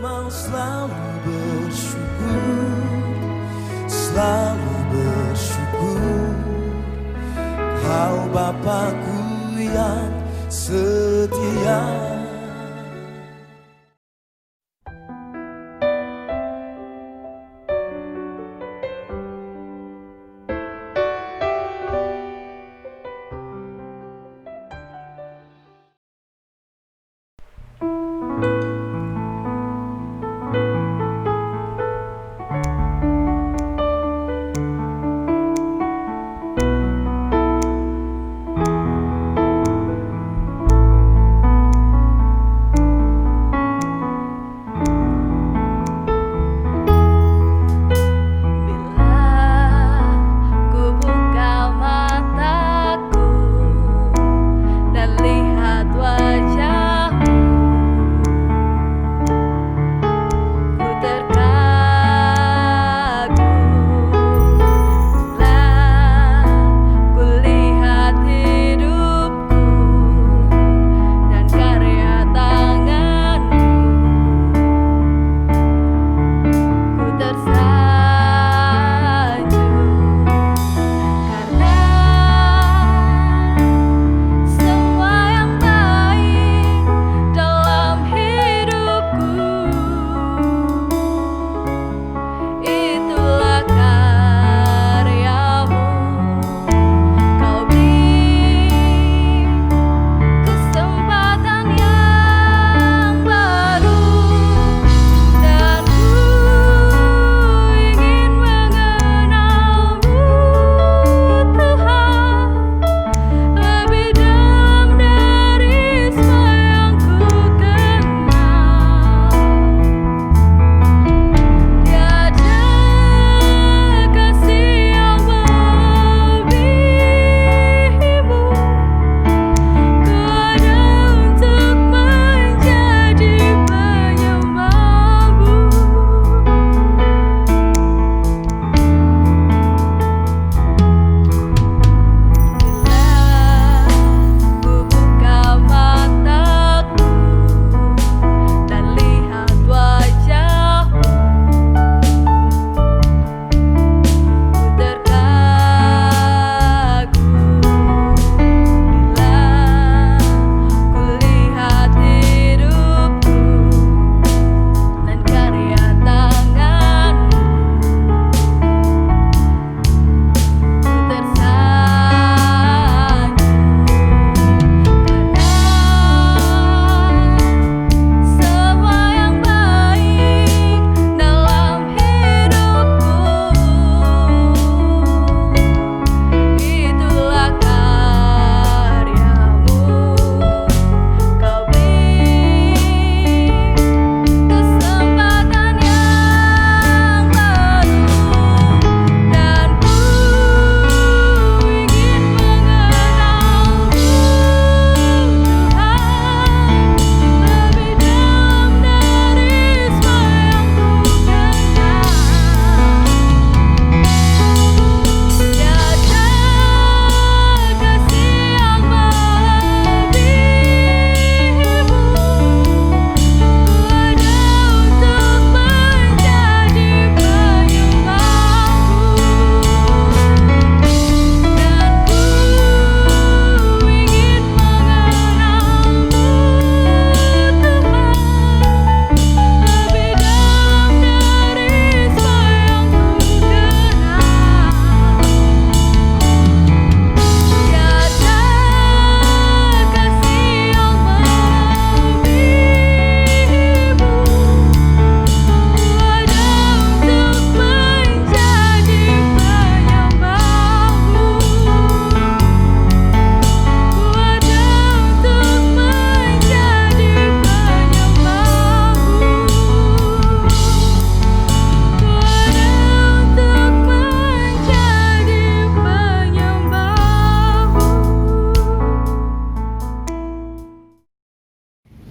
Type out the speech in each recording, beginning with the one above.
mau selalu bersyukur, Kau Bapakku yang setia.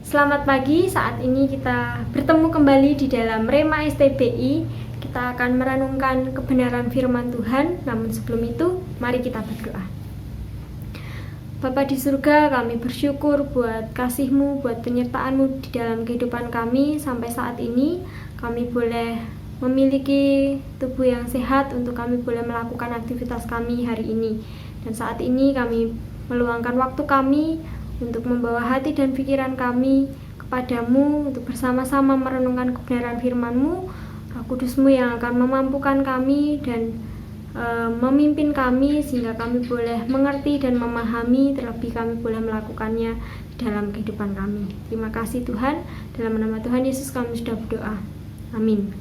Selamat pagi, saat ini kita bertemu kembali di dalam Rema STBI. Kita akan merenungkan kebenaran firman Tuhan, namun sebelum itu, mari kita berdoa. Bapa di surga, kami bersyukur buat kasih-Mu, buat penyertaan-Mu di dalam kehidupan kami sampai saat ini. Kami boleh memiliki tubuh yang sehat untuk kami boleh melakukan aktivitas kami hari ini. Dan saat ini kami meluangkan waktu kami untuk membawa hati dan pikiran kami kepadamu, untuk bersama-sama merenungkan kebenaran firman-Mu, Roh Kudus-Mu yang akan memampukan kami dan memimpin kami sehingga kami boleh mengerti dan memahami, terlebih kami boleh melakukannya dalam kehidupan kami. Terima kasih Tuhan, dalam nama Tuhan Yesus kami sudah berdoa. Amin.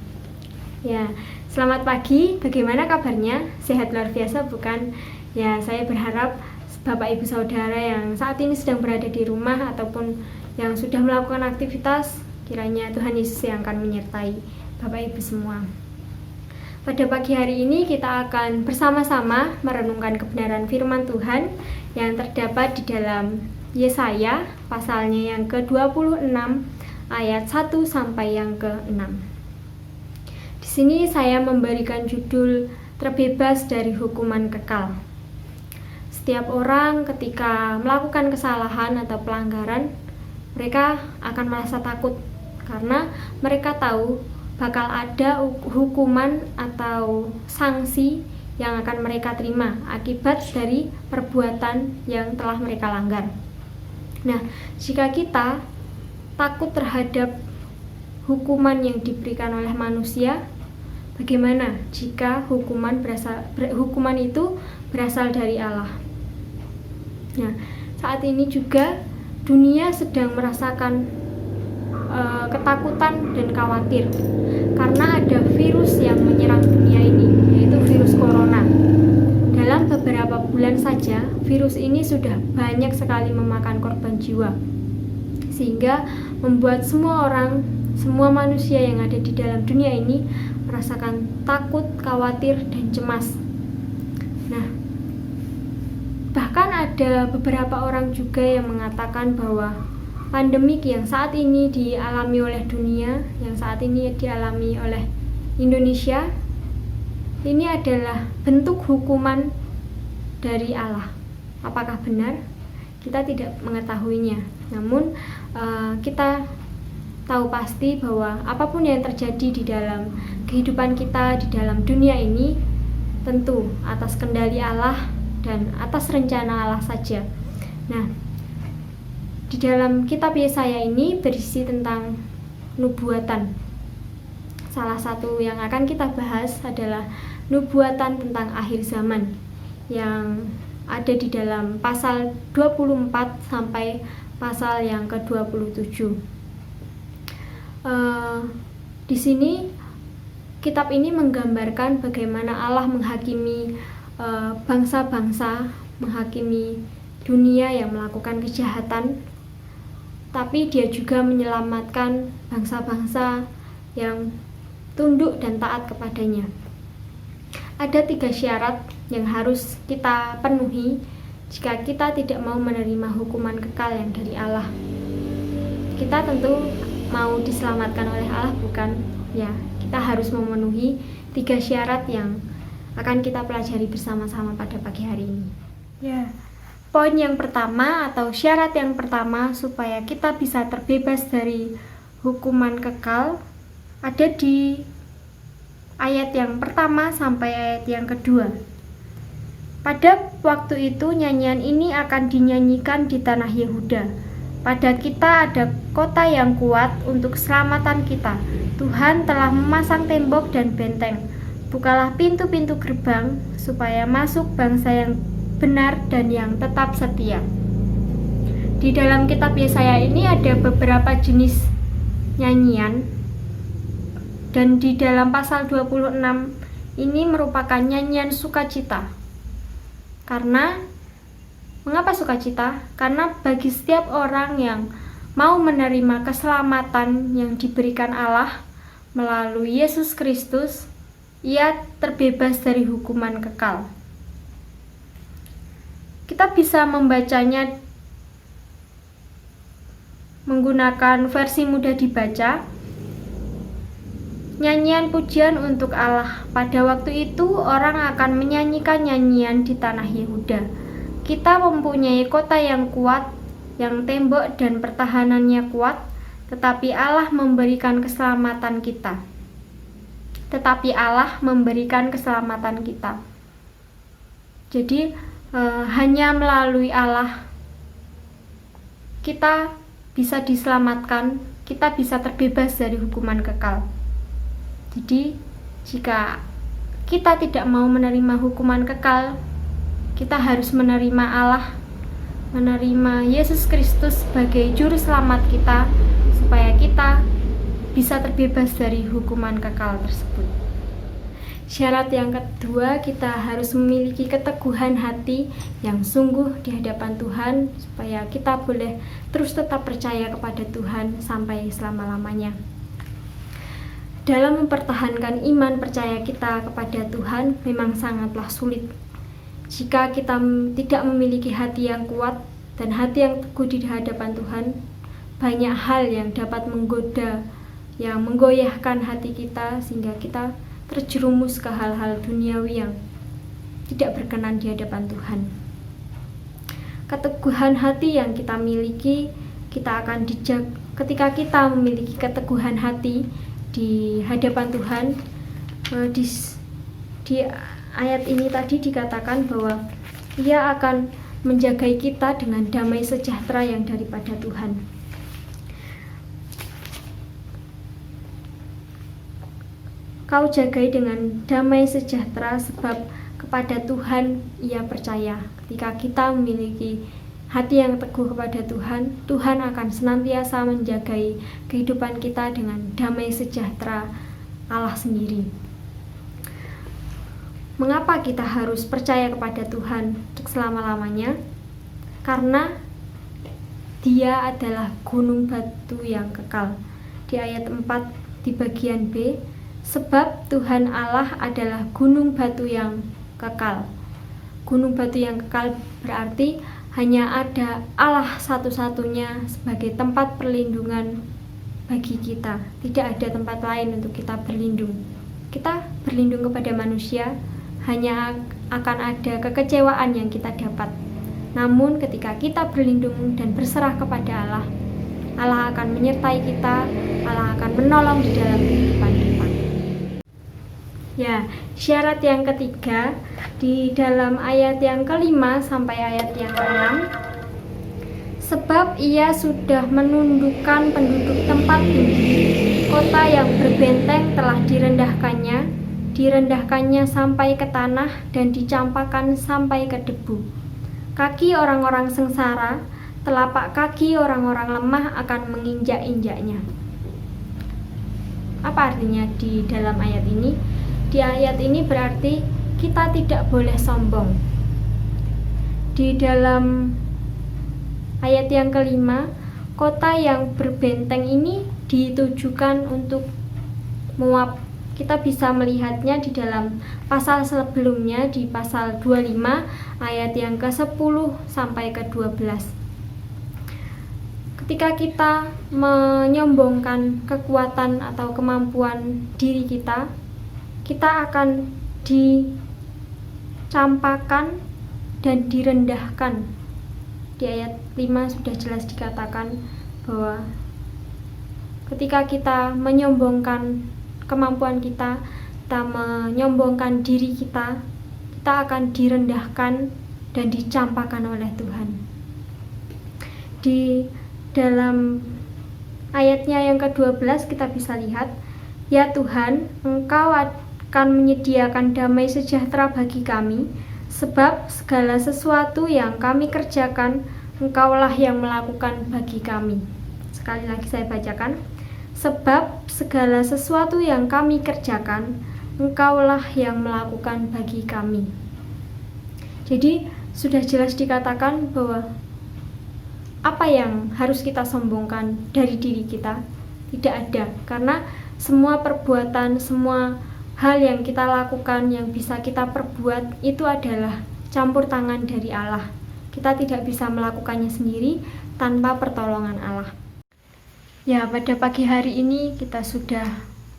Ya, selamat pagi. Bagaimana kabarnya? Sehat luar biasa bukan? Ya, saya berharap Bapak Ibu Saudara yang saat ini sedang berada di rumah ataupun yang sudah melakukan aktivitas, kiranya Tuhan Yesus yang akan menyertai Bapak Ibu semua. Pada pagi hari ini kita akan bersama-sama merenungkan kebenaran firman Tuhan yang terdapat di dalam Yesaya pasalnya yang ke-26 ayat 1 sampai yang ke-6. Di sini saya memberikan judul Terbebas dari Hukuman Kekal. Setiap orang ketika melakukan kesalahan atau pelanggaran, mereka akan merasa takut karena mereka tahu bakal ada hukuman atau sanksi yang akan mereka terima akibat dari perbuatan yang telah mereka langgar. Nah, jika kita takut terhadap hukuman yang diberikan oleh manusia, bagaimana jika hukuman itu berasal dari Allah? Nah, saat ini juga dunia sedang merasakan ketakutan dan khawatir karena ada virus yang menyerang dunia ini, yaitu virus corona. Dalam beberapa bulan saja, virus ini sudah banyak sekali memakan korban jiwa, sehingga membuat semua orang, semua manusia yang ada di dalam dunia ini merasakan takut, khawatir, dan cemas. Nah, bahkan ada beberapa orang juga yang mengatakan bahwa pandemik yang saat ini dialami oleh dunia, yang saat ini dialami oleh Indonesia, ini adalah bentuk hukuman dari Allah. Apakah benar? Kita tidak mengetahuinya. Namun kita tahu pasti bahwa apapun yang terjadi di dalam kehidupan kita, di dalam dunia ini, tentu atas kendali Allah dan atas rencana Allah saja. Nah, di dalam kitab Yesaya ini berisi tentang nubuatan. Salah satu yang akan kita bahas adalah nubuatan tentang akhir zaman yang ada di dalam pasal 24 sampai pasal yang ke-27. Di sini kitab ini menggambarkan bagaimana Allah menghakimi bangsa-bangsa, menghakimi dunia yang melakukan kejahatan, tapi dia juga menyelamatkan bangsa-bangsa yang tunduk dan taat kepadanya. Ada 3 syarat yang harus kita penuhi jika kita tidak mau menerima hukuman kekal yang dari Allah. Kita tentu mau diselamatkan oleh Allah, bukan? Ya, kita harus memenuhi 3 syarat yang akan kita pelajari bersama-sama pada pagi hari ini. Ya. Poin yang pertama atau syarat yang pertama supaya kita bisa terbebas dari hukuman kekal ada di ayat yang pertama sampai ayat yang kedua. Pada waktu itu nyanyian ini akan dinyanyikan di tanah Yehuda. Pada kita ada kota yang kuat untuk keselamatan kita. Tuhan telah memasang tembok dan benteng. Bukalah pintu-pintu gerbang supaya masuk bangsa yang benar dan yang tetap setia. Di dalam kitab Yesaya ini ada beberapa jenis nyanyian, dan di dalam pasal 26 ini merupakan nyanyian sukacita. Karena mengapa sukacita? Karena bagi setiap orang yang mau menerima keselamatan yang diberikan Allah melalui Yesus Kristus, ia terbebas dari hukuman kekal. Kita bisa membacanya menggunakan versi mudah dibaca. Nyanyian pujian untuk Allah. Pada waktu itu orang akan menyanyikan nyanyian di tanah Yehuda. Kita mempunyai kota yang kuat, yang tembok dan pertahanannya kuat, tetapi Allah memberikan keselamatan kita. Jadi hanya melalui Allah kita bisa diselamatkan, kita bisa terbebas dari hukuman kekal. Jadi jika kita tidak mau menerima hukuman kekal, kita harus menerima Allah, menerima Yesus Kristus sebagai juru selamat kita, supaya kita bisa terbebas dari hukuman kekal tersebut. Syarat yang kedua, kita harus memiliki keteguhan hati yang sungguh di hadapan Tuhan, supaya kita boleh terus tetap percaya kepada Tuhan sampai selama-lamanya. Dalam mempertahankan iman percaya kita kepada Tuhan memang sangatlah sulit. Jika kita tidak memiliki hati yang kuat dan hati yang teguh di hadapan Tuhan, banyak hal yang dapat menggoda, yang menggoyahkan hati kita, sehingga kita terjerumus ke hal-hal duniawi yang tidak berkenan di hadapan Tuhan. Keteguhan hati yang kita miliki, kita akan ketika kita memiliki keteguhan hati di hadapan Tuhan. Di ayat ini tadi dikatakan bahwa Ia akan menjagai kita dengan damai sejahtera yang daripada Tuhan. Kau jagai dengan damai sejahtera, sebab kepada Tuhan ia percaya. Ketika kita memiliki hati yang teguh kepada Tuhan, Tuhan akan senantiasa menjagai kehidupan kita dengan damai sejahtera Allah sendiri. Mengapa kita harus percaya kepada Tuhan untuk selama-lamanya? Karena Dia adalah gunung batu yang kekal. Di ayat 4 di bagian B, sebab Tuhan Allah adalah gunung batu yang kekal. Gunung batu yang kekal berarti hanya ada Allah satu-satunya sebagai tempat perlindungan bagi kita. Tidak ada tempat lain untuk kita berlindung. Kita berlindung kepada manusia, hanya akan ada kekecewaan yang kita dapat. Namun ketika kita berlindung dan berserah kepada Allah, Allah akan menyertai kita, Allah akan menolong di dalam kehidupan kita. Ya, syarat yang ketiga di dalam ayat yang kelima sampai ayat yang keenam. Sebab Ia sudah menundukkan penduduk tempat tinggi, kota yang berbenteng telah direndahkannya sampai ke tanah dan dicampakkan sampai ke debu. Kaki orang-orang sengsara, telapak kaki orang-orang lemah akan menginjak-injaknya. Apa artinya di dalam ayat ini? Di ayat ini berarti kita tidak boleh sombong. Di dalam ayat yang kelima, kota yang berbenteng ini ditujukan untuk Moab. Kita bisa melihatnya di dalam pasal sebelumnya, di pasal 25 ayat yang ke-10 sampai ke-12. Ketika kita menyombongkan kekuatan atau kemampuan diri kita akan dicampakkan dan direndahkan. Di ayat 5 sudah jelas dikatakan bahwa ketika kita menyombongkan kemampuan kita menyombongkan diri kita akan direndahkan dan dicampakkan oleh Tuhan. Di dalam ayatnya yang ke-12 kita bisa lihat, ya Tuhan, Engkau akan menyediakan damai sejahtera bagi kami, sebab segala sesuatu yang kami kerjakan, Engkaulah yang melakukan bagi kami. Sekali lagi saya bacakan, sebab segala sesuatu yang kami kerjakan, Engkaulah yang melakukan bagi kami. Jadi sudah jelas dikatakan bahwa apa yang harus kita sombongkan dari diri kita? Tidak ada, karena semua perbuatan, semua hal yang kita lakukan, yang bisa kita perbuat, itu adalah campur tangan dari Allah. Kita tidak bisa melakukannya sendiri tanpa pertolongan Allah. Ya, pada pagi hari ini kita sudah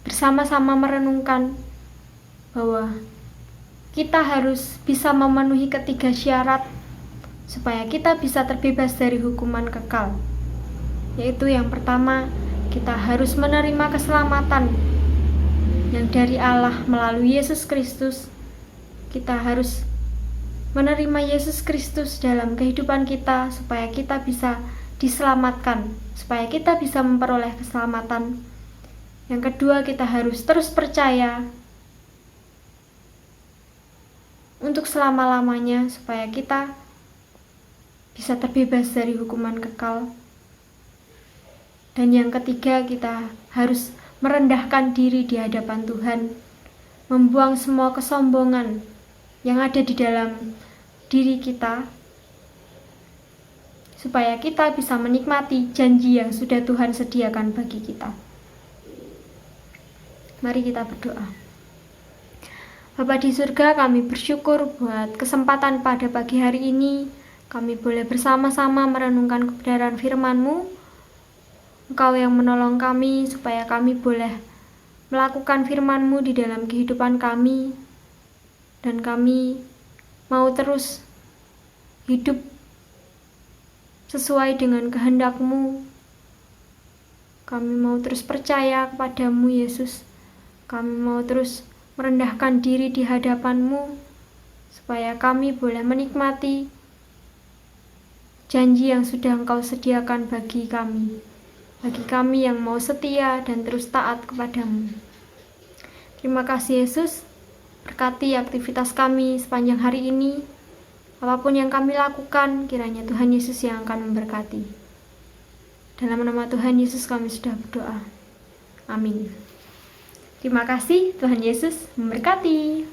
bersama-sama merenungkan bahwa kita harus bisa memenuhi ketiga syarat supaya kita bisa terbebas dari hukuman kekal. Yaitu yang pertama, kita harus menerima keselamatan yang dari Allah melalui Yesus Kristus. Kita harus menerima Yesus Kristus dalam kehidupan kita supaya kita bisa diselamatkan, supaya kita bisa memperoleh keselamatan. Yang kedua, kita harus terus percaya untuk selama-lamanya supaya kita bisa terbebas dari hukuman kekal. Dan yang ketiga, kita harus merendahkan diri di hadapan Tuhan, membuang semua kesombongan yang ada di dalam diri kita, supaya kita bisa menikmati janji yang sudah Tuhan sediakan bagi kita. Mari kita berdoa. Bapa di surga, kami bersyukur buat kesempatan pada pagi hari ini. Kami boleh bersama-sama merenungkan kebenaran firman-Mu. Engkau yang menolong kami supaya kami boleh melakukan firman-Mu di dalam kehidupan kami. Dan kami mau terus hidup sesuai dengan kehendak-Mu. Kami mau terus percaya kepada-Mu, Yesus. Kami mau terus merendahkan diri di hadapan-Mu, supaya kami boleh menikmati janji yang sudah Engkau sediakan bagi kami yang mau setia dan terus taat kepada-Mu. Terima kasih Yesus, berkati aktivitas kami sepanjang hari ini. Apapun yang kami lakukan, kiranya Tuhan Yesus yang akan memberkati. Dalam nama Tuhan Yesus kami sudah berdoa. Amin. Terima kasih, Tuhan Yesus memberkati.